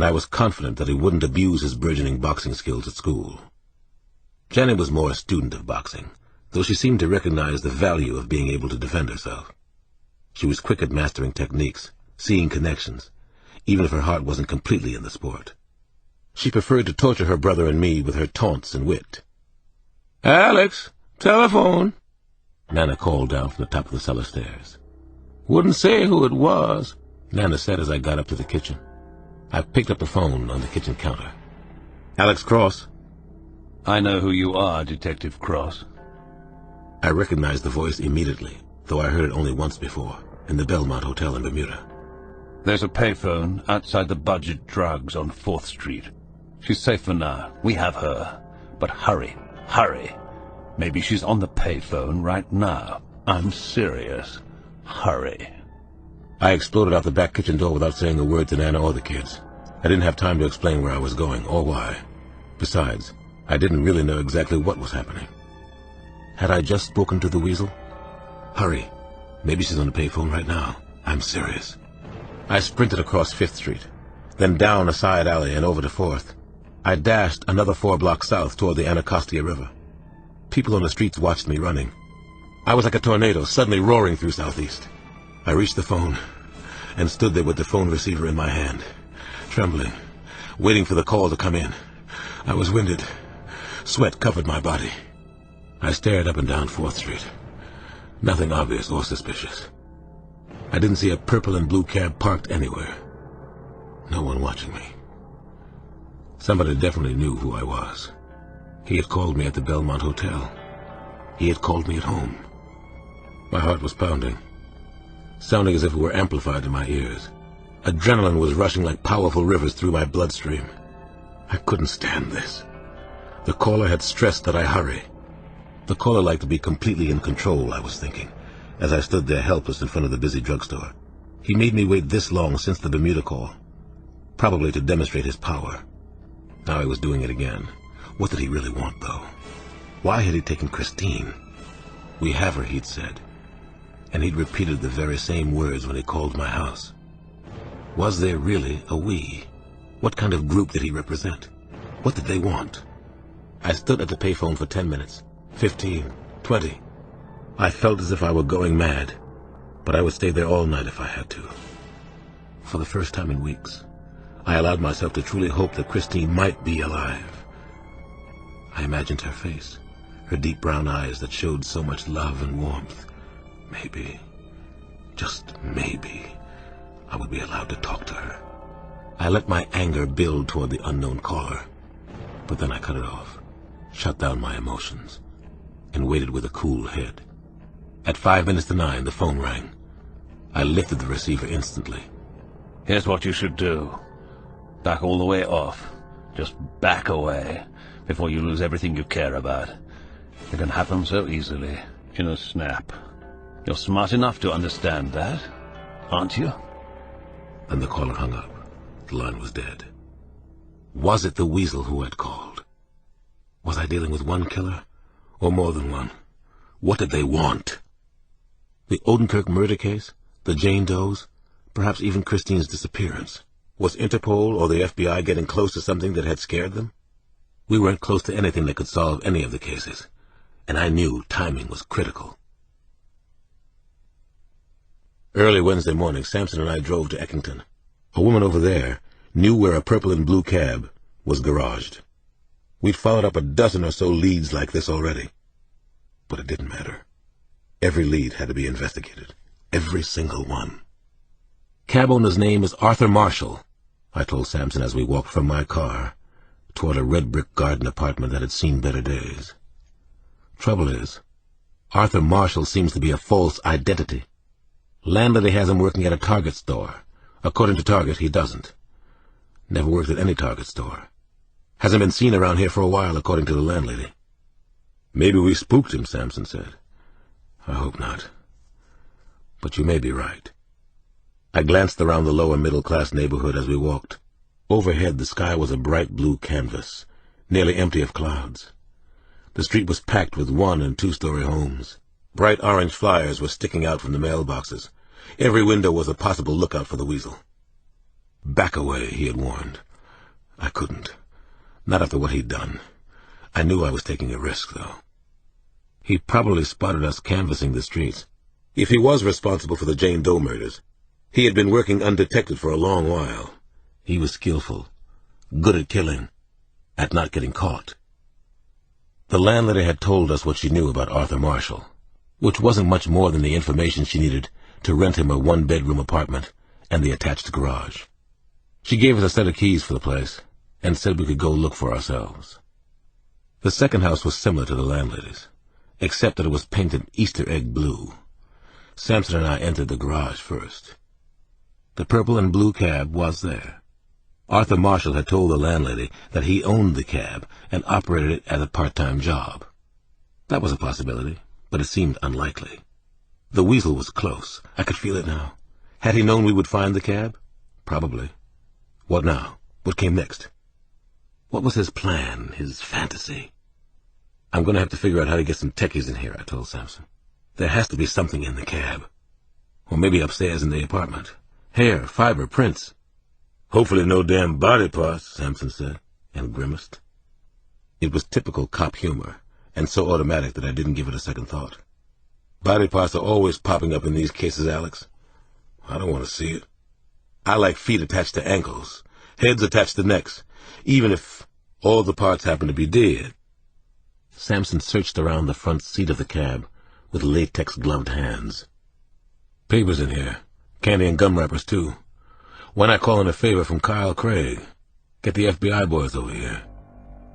and I was confident that he wouldn't abuse his burgeoning boxing skills at school. Jenny was more a student of boxing, though she seemed to recognize the value of being able to defend herself. She was quick at mastering techniques, seeing connections, even if her heart wasn't completely in the sport. She preferred to torture her brother and me with her taunts and wit. "Alex, telephone," Nana called down from the top of the cellar stairs. "Wouldn't say who it was," Nana said as I got up to the kitchen. I picked up the phone on the kitchen counter. "Alex Cross." "I know who you are, Detective Cross." I recognized the voice immediately, though I heard it only once before, in the Belmont Hotel in Bermuda. "There's a payphone outside the Budget Drugs on 4th Street. She's safe for now. We have her. But hurry, hurry. Maybe she's on the payphone right now. I'm serious. Hurry." I exploded out the back kitchen door without saying a word to Nana or the kids. I didn't have time to explain where I was going, or why. Besides, I didn't really know exactly what was happening. Had I just spoken to the Weasel? Hurry. Maybe she's on the payphone right now. I'm serious. I sprinted across 5th Street, then down a side alley and over to 4th. I dashed another 4 blocks south toward the Anacostia River. People on the streets watched me running. I was like a tornado suddenly roaring through Southeast. I reached the phone and stood there with the phone receiver in my hand, trembling, waiting for the call to come in. I was winded. Sweat covered my body. I stared up and down 4th Street. Nothing obvious or suspicious. I didn't see a purple and blue cab parked anywhere. No one watching me. Somebody definitely knew who I was. He had called me at the Belmont Hotel. He had called me at home. My heart was pounding, sounding as if it were amplified in my ears. Adrenaline was rushing like powerful rivers through my bloodstream. I couldn't stand this. The caller had stressed that I hurry. The caller liked to be completely in control, I was thinking, as I stood there helpless in front of the busy drugstore. He made me wait this long since the Bermuda call, probably to demonstrate his power. Now he was doing it again. What did he really want, though? Why had he taken Christine? "We have her," he'd said. And he'd repeated the very same words when he called my house. Was there really a we? What kind of group did he represent? What did they want? I stood at the payphone for 10 minutes, 15, 20. I felt as if I were going mad, but I would stay there all night if I had to. For the first time in weeks, I allowed myself to truly hope that Christine might be alive. I imagined her face, her deep brown eyes that showed so much love and warmth. Maybe, just maybe, I would be allowed to talk to her. I let my anger build toward the unknown caller, but then I cut it off, shut down my emotions, and waited with a cool head. At 5 minutes to 9, the phone rang. I lifted the receiver instantly. "Here's what you should do. Back all the way off. Just back away, before you lose everything you care about. It can happen so easily, in a snap. You're smart enough to understand that, aren't you?" Then the caller hung up. The line was dead. Was it the Weasel who had called? Was I dealing with one killer, or more than one? What did they want? The Odenkirk murder case? The Jane Does? Perhaps even Christine's disappearance? Was Interpol or the FBI getting close to something that had scared them? We weren't close to anything that could solve any of the cases, and I knew timing was critical. Early Wednesday morning, Sampson and I drove to Eckington. A woman over there knew where a purple and blue cab was garaged. We'd followed up a dozen or so leads like this already. But it didn't matter. Every lead had to be investigated. Every single one. "Cab owner's name is Arthur Marshall," I told Sampson as we walked from my car toward a red-brick garden apartment that had seen better days. Trouble is, Arthur Marshall seems to be a false identity. Landlady has him working at a Target store. According to Target, he doesn't. Never worked at any Target store. Hasn't been seen around here for a while, according to the landlady. "Maybe we spooked him," Sampson said. "I hope not. But you may be right." I glanced around the lower middle-class neighborhood as we walked. Overhead, the sky was a bright blue canvas, nearly empty of clouds. The street was packed with 1- and 2-story homes. Bright orange flyers were sticking out from the mailboxes. Every window was a possible lookout for the Weasel. "Back away," he had warned. I couldn't. Not after what he'd done. I knew I was taking a risk, though. He probably spotted us canvassing the streets. If he was responsible for the Jane Doe murders, he had been working undetected for a long while. He was skillful, good at killing, at not getting caught. The landlady had told us what she knew about Arthur Marshall, which wasn't much more than the information she needed to rent him a one-bedroom apartment and the attached garage. She gave us a set of keys for the place and said we could go look for ourselves. The second house was similar to the landlady's, except that it was painted Easter egg blue. Sampson and I entered the garage first. The purple and blue cab was there. Arthur Marshall had told the landlady that he owned the cab and operated it as a part-time job. That was a possibility, but it seemed unlikely. The Weasel was close. I could feel it now. Had he known we would find the cab? Probably. What now? What came next? What was his plan, his fantasy? I'm going to have to figure out how to get some techies in here, I told Sampson. There has to be something in the cab. Or maybe upstairs in the apartment. Hair, fiber, prints. Hopefully no damn body parts, Sampson said, and grimaced. It was typical cop humor, and so automatic that I didn't give it a second thought. Body parts are always popping up in these cases, Alex. I don't want to see it. I like feet attached to ankles, heads attached to necks, even if all the parts happen to be dead. Sampson searched around the front seat of the cab with latex-gloved hands. Papers in here. Candy and gum wrappers, too. Why not call in a favor from Kyle Craig? Get the FBI boys over here.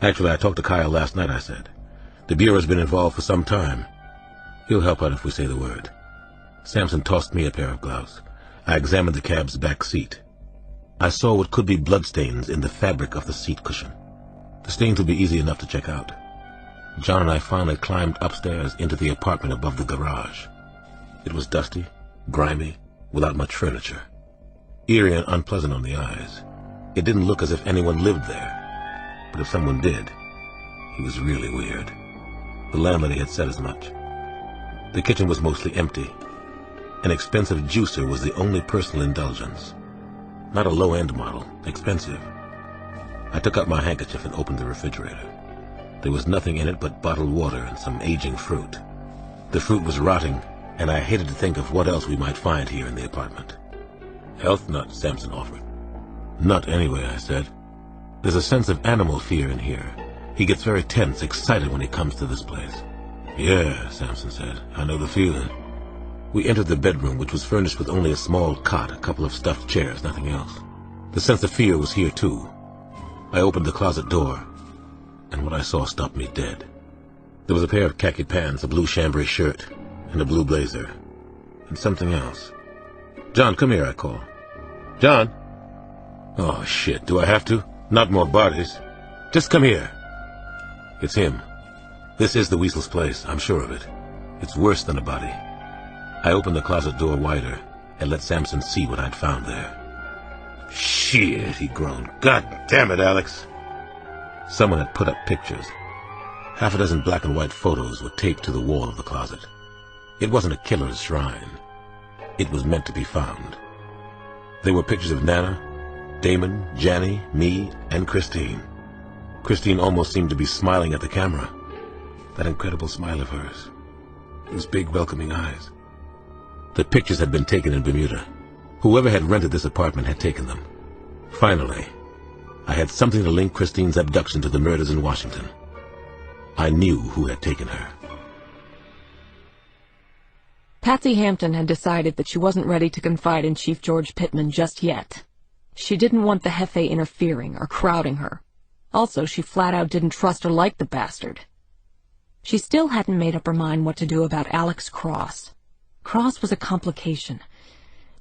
Actually, I talked to Kyle last night, I said. The Bureau's been involved for some time. He'll help out if we say the word. Sampson tossed me a pair of gloves. I examined the cab's back seat. I saw what could be bloodstains in the fabric of the seat cushion. The stains would be easy enough to check out. John and I finally climbed upstairs into the apartment above the garage. It was dusty, grimy, without much furniture. Eerie and unpleasant on the eyes. It didn't look as if anyone lived there. But if someone did, he was really weird. The landlady had said as much. The kitchen was mostly empty. An expensive juicer was the only personal indulgence. Not a low-end model, expensive. I took out my handkerchief and opened the refrigerator. There was nothing in it but bottled water and some aging fruit. The fruit was rotting, and I hated to think of what else we might find here in the apartment. Health nut, Sampson offered. Nut anyway, I said. There's a sense of animal fear in here. He gets very tense, excited when he comes to this place. Yeah, Sampson said. I know the feeling. We entered the bedroom, which was furnished with only a small cot, a couple of stuffed chairs, nothing else. The sense of fear was here, too. I opened the closet door, and what I saw stopped me dead. There was a pair of khaki pants, a blue chambray shirt, and a blue blazer, and something else. John, come here, I call. John? Oh, shit, do I have to? Not more bodies. Just come here. It's him. This is the Weasel's place, I'm sure of it. It's worse than a body. I opened the closet door wider and let Sampson see what I'd found there. Shit, he groaned. God damn it, Alex. Someone had put up pictures. Half a dozen black and white photos were taped to the wall of the closet. It wasn't a killer's shrine. It was meant to be found. There were pictures of Nana, Damon, Janny, me, and Christine. Christine almost seemed to be smiling at the camera. That incredible smile of hers. Those big, welcoming eyes. The pictures had been taken in Bermuda. Whoever had rented this apartment had taken them. Finally, I had something to link Christine's abduction to the murders in Washington. I knew who had taken her. Patsy Hampton had decided that she wasn't ready to confide in Chief George Pittman just yet. She didn't want the Jefe interfering or crowding her. Also, she flat out didn't trust or like the bastard. She still hadn't made up her mind what to do about Alex Cross. Cross was a complication.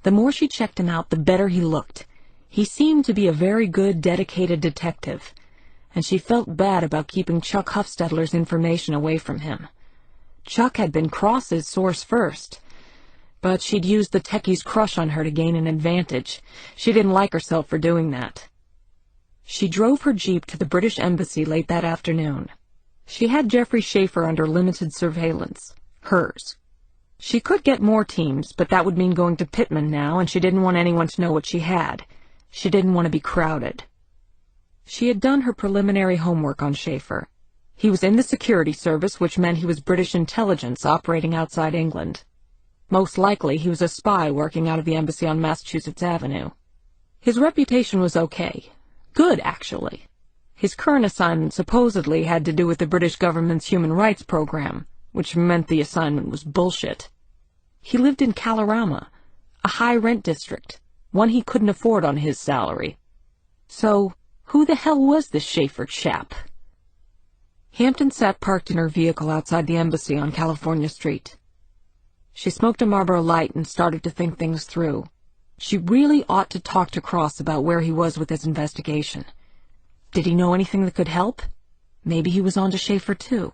The more she checked him out, the better he looked. He seemed to be a very good, dedicated detective, and she felt bad about keeping Chuck Huffstedler's information away from him. Chuck had been Cross's source first, but she'd used the techie's crush on her to gain an advantage. She didn't like herself for doing that. She drove her Jeep to the British Embassy late that afternoon. She had Jeffrey Schaefer under limited surveillance, hers. She could get more teams, but that would mean going to Pittman now, and she didn't want anyone to know what she had. She didn't want to be crowded. She had done her preliminary homework on Schaefer. He was in the security service, which meant he was British intelligence operating outside England. Most likely he was a spy working out of the embassy on Massachusetts Avenue. His reputation was okay. Good, actually. His current assignment supposedly had to do with the British government's human rights program, which meant the assignment was bullshit. He lived in Kalorama, a high-rent district, one he couldn't afford on his salary. So, who the hell was this Schaefer chap? Hampton sat parked in her vehicle outside the embassy on California Street. She smoked a Marlboro Light and started to think things through. She really ought to talk to Cross about where he was with his investigation. Did he know anything that could help? Maybe he was on to Schaefer, too.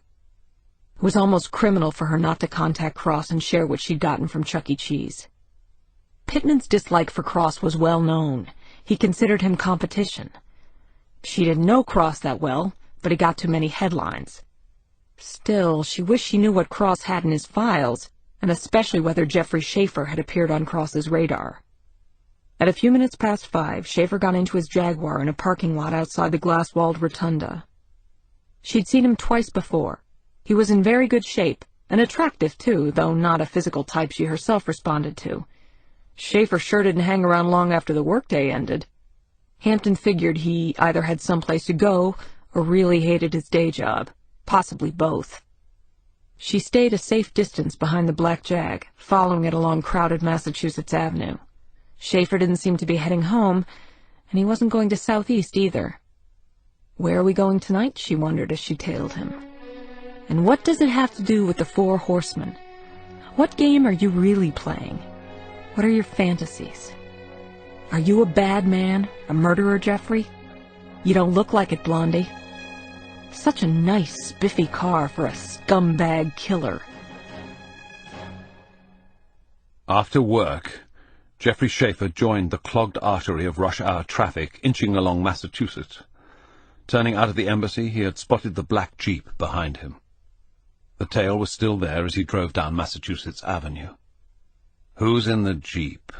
It was almost criminal for her not to contact Cross and share what she'd gotten from Chuck E. Cheese. Pittman's dislike for Cross was well known. He considered him competition. She didn't know Cross that well, but he got too many headlines. Still, she wished she knew what Cross had in his files, and especially whether Jeffrey Schaefer had appeared on Cross's radar. At a few minutes past 5, Schaefer got into his Jaguar in a parking lot outside the glass-walled rotunda. She'd seen him twice before. He was in very good shape, and attractive too, though not a physical type she herself responded to. Schaefer sure didn't hang around long after the workday ended. Hampton figured he either had someplace to go or really hated his day job, possibly both. She stayed a safe distance behind the black Jag, following it along crowded Massachusetts Avenue. Schaefer didn't seem to be heading home, and he wasn't going to Southeast either. Where are we going tonight, she wondered as she tailed him. And what does it have to do with the Four Horsemen? What game are you really playing? What are your fantasies? Are you a bad man, a murderer, Jeffrey? You don't look like it, Blondie. Such a nice, spiffy car for a scumbag killer. After work, Jeffrey Schaefer joined the clogged artery of rush-hour traffic, inching along Massachusetts. Turning out of the embassy, he had spotted the black Jeep behind him. The tail was still there as he drove down Massachusetts Avenue. Who's in the Jeep?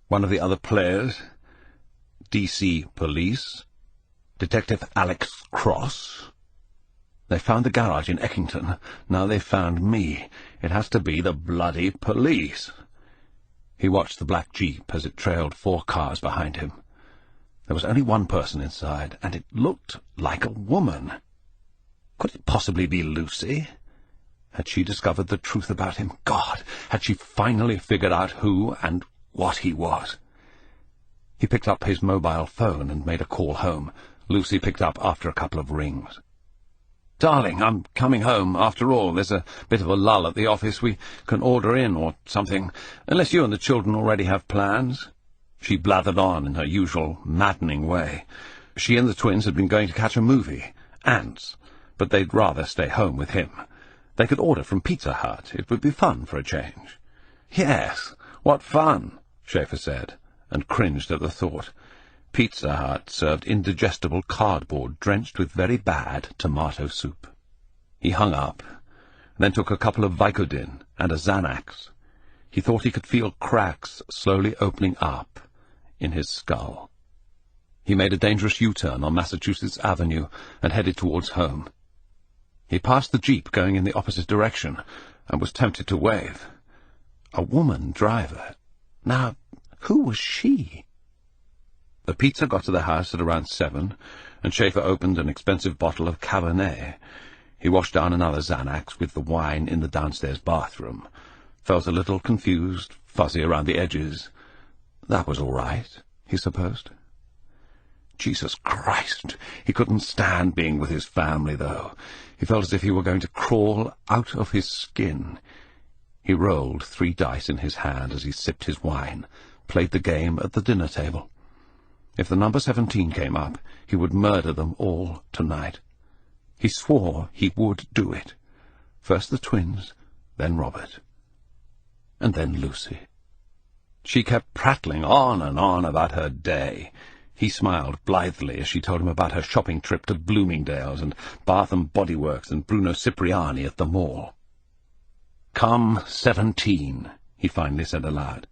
One of the other players? D.C. Police? Detective Alex Cross? They found the garage in Eckington. Now they've found me. It has to be the bloody police. He watched the black Jeep as it trailed 4 cars behind him. There was only one person inside, and it looked like a woman. Could it possibly be Lucy? Had she discovered the truth about him? God, had she finally figured out who and what he was? He picked up his mobile phone and made a call home. Lucy picked up after a couple of rings. "Darling, I'm coming home. After all, there's a bit of a lull at the office. We can order in or something, unless you and the children already have plans." She blathered on in her usual maddening way. She and the twins had been going to catch a movie, Ants, but they'd rather stay home with him. They could order from Pizza Hut. It would be fun for a change. "Yes, what fun," Schaefer said, and cringed at the thought. Pizza Hut served indigestible cardboard drenched with very bad tomato soup. He hung up, then took a couple of Vicodin and a Xanax. He thought he could feel cracks slowly opening up in his skull. He made a dangerous U-turn on Massachusetts Avenue and headed towards home. He passed the Jeep going in the opposite direction and was tempted to wave. A woman driver. Now, who was she? The pizza got to the house at around 7, and Schaefer opened an expensive bottle of Cabernet. He washed down another Xanax with the wine in the downstairs bathroom. Felt a little confused, fuzzy around the edges. That was all right, he supposed. Jesus Christ! He couldn't stand being with his family, though. He felt as if he were going to crawl out of his skin. He rolled 3 dice in his hand as he sipped his wine, played the game at the dinner table. If the number 17 came up, he would murder them all tonight. He swore he would do it. First the twins, then Robert, and then Lucy. She kept prattling on and on about her day. He smiled blithely as she told him about her shopping trip to Bloomingdale's and Bath and Body Works and Bruno Cipriani at the mall. "Come 17, he finally said aloud.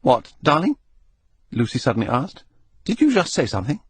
"What, darling?" Lucy suddenly asked. "Did you just say something?"